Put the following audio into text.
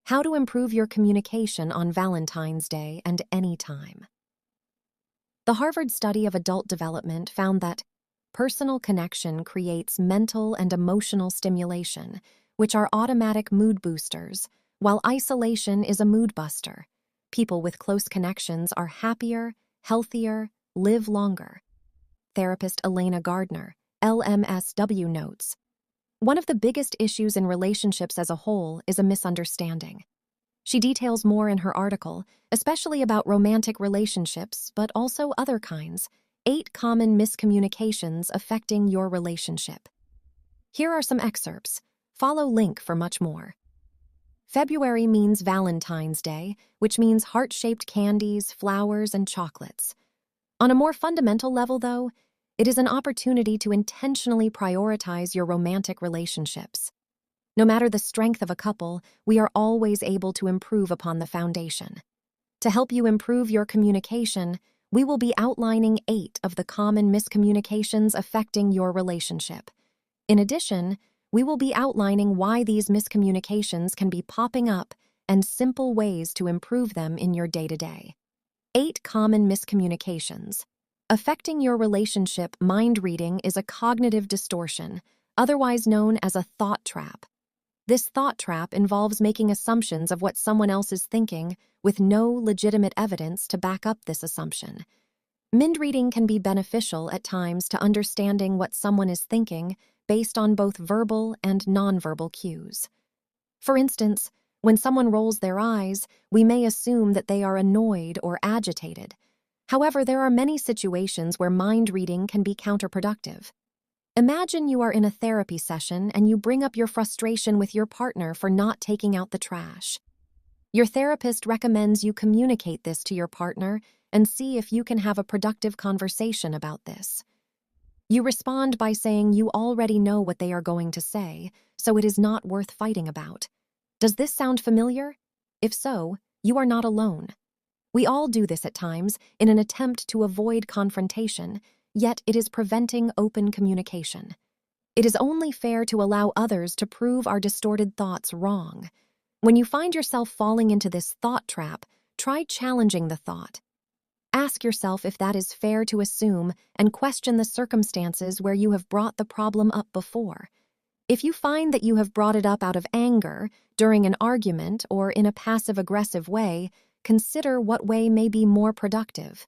How to improve your communication on Valentine's Day and any time. The Harvard study of adult development found that personal connection creates mental and emotional stimulation, which are automatic mood boosters, while isolation is a mood buster. People with close connections are happier, healthier, live longer. Therapist Elena Gardner, LMSW, notes, one of the biggest issues in relationships as a whole is a misunderstanding. She details more in her article, especially about romantic relationships, but also other kinds, 8 common miscommunications affecting your relationship. Here are some excerpts. Follow link for much more. February means Valentine's Day, which means heart-shaped candies, flowers, and chocolates. On a more fundamental level, though, it is an opportunity to intentionally prioritize your romantic relationships. No matter the strength of a couple, we are always able to improve upon the foundation. To help you improve your communication, we will be outlining 8 of the common miscommunications affecting your relationship. In addition, we will be outlining why these miscommunications can be popping up and simple ways to improve them in your day-to-day. 8 common miscommunications. Affecting your relationship. Mind reading is a cognitive distortion, otherwise known as a thought trap. This thought trap involves making assumptions of what someone else is thinking with no legitimate evidence to back up this assumption. Mindreading can be beneficial at times to understanding what someone is thinking based on both verbal and nonverbal cues. For instance, when someone rolls their eyes, we may assume that they are annoyed or agitated. However, there are many situations where mind reading can be counterproductive. Imagine you are in a therapy session and you bring up your frustration with your partner for not taking out the trash. Your therapist recommends you communicate this to your partner and see if you can have a productive conversation about this. You respond by saying you already know what they are going to say, so it is not worth fighting about. Does this sound familiar? If so, you are not alone. We all do this at times in an attempt to avoid confrontation, yet it is preventing open communication. It is only fair to allow others to prove our distorted thoughts wrong. When you find yourself falling into this thought trap, try challenging the thought. Ask yourself if that is fair to assume and question the circumstances where you have brought the problem up before. If you find that you have brought it up out of anger, during an argument, or in a passive-aggressive way, consider what way may be more productive.